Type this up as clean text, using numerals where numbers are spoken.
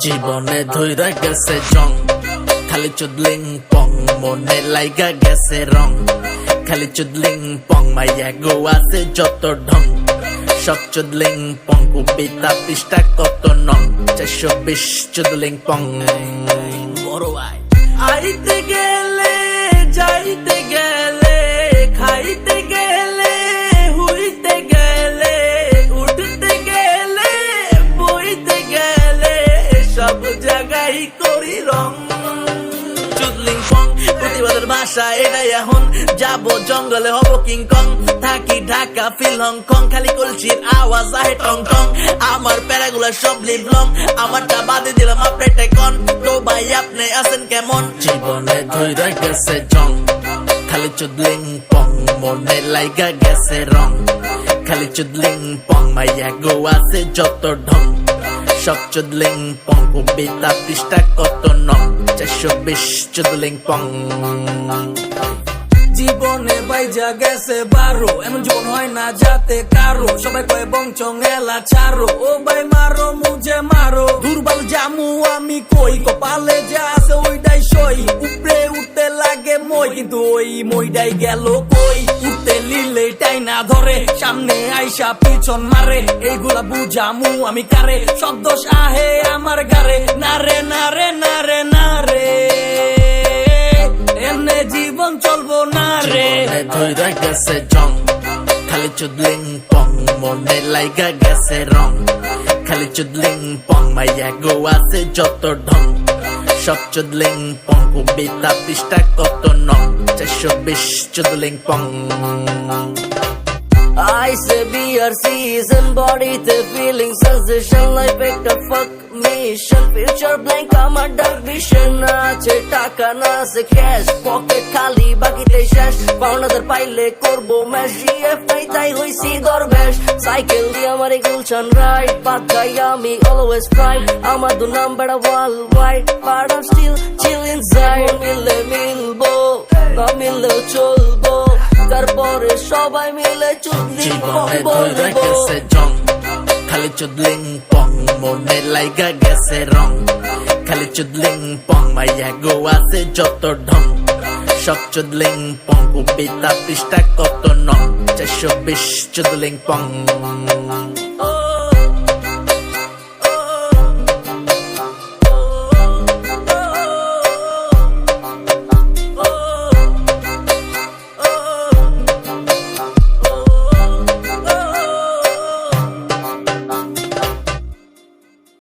জীবনে ধইরা গেছে জং, খালি চুদলিং পং, মনে লাইগা গেছে রং। খালি চুদলিং পং, মাইয়া গো আছে যত ঢং। সব চুদলিং পং, কবিতা পৃষ্ঠা কত নং। 420 চুদলিং পং। বড় ভাই আইতে গেলে যাইতে গেলে, খাইতে গেলে হুইতে গেলে, উঠতে গেলে বইতে গেলে, সব জায়গায় করি রং। চুদলিং পং প্রতিবাদের ভাষা এটাই এখন। যাবো জঙ্গলে হব কিংকং, থাকি ঢাকা ফিল হংকং। খালি কলসির আওয়াজ আহে টং টং, আমার প্যারাগুলা সব লিভলং। আমারটা বাদে দিলাম আপনারটা কন, তো ভাই আপনি আছেন কেমন? জীবনে ধইরা গেছে জং, খালি চুদলিং পং, মনে লাইগা গেছে রং। খালি চুদলিং পং, মাইয়া গো আছে যত ঢং। সব চুদলিং পং, কবিতা পৃষ্ঠা কত নং। 420 চুদলিং পং। জীবনে বাইজা গেছে 12, এমন জীবন হয় না যাতে কারো। সবাই কয় বংচং এলা ছাড়ো, ও ভাই মারো মুঝে মারো। দুর্বল জামু আমি কই, কপালে যা আছে ওইটাই সই। উপরে উঠতে লাগে মই, কিন্তু ওই মইটাই গেল কই। উঠতে লিলে টাই না ধরে, সামনে আইসা পিছন মারে। এইগুলা বুঝামু আমি কারে, সব দোষ আহে আমার গারে। নারে নারে নারে নারে, এমনে জীবন চলবো না রে। ধইরা গেছে জং, খালি চুদলিং পং, মনে লাইগা গেছে রং। খালি চুদলিং পং, মাইয়া গো আছে যত ঢং। সব চুদলিং পং, কবিতা পৃষ্ঠা কত নং। 420 চুদলিং পং। I say BRC is embodied the feeling sensation like vector fuck mission future blank আমার dark vision আছে টাকা না আছে cash pocket খালি বাকিতে শেষ পাওনাদের পাইলে করবো ম্যাশ GF নাই তাই হইছি দরবেশ সাইকেল দিয়ে আমার গুলশান রাইড বাদ গাই আমি always pride আমার দু number wall wide but I'm still chill inside মিললে মিলবো না মিললেও চলবো তারপরে সবাই মিলে চুদলিং পং ধইরা বলবো গেছে জং, খালি চুদলিং পং, মনে লাইগা গেছে রং। খালি চুদলিং পং, মাইয়া গো আছে যত ঢং। সব চুদলিং পং, কবিতা পৃষ্ঠা কত নং। 420 চুদলিং পং।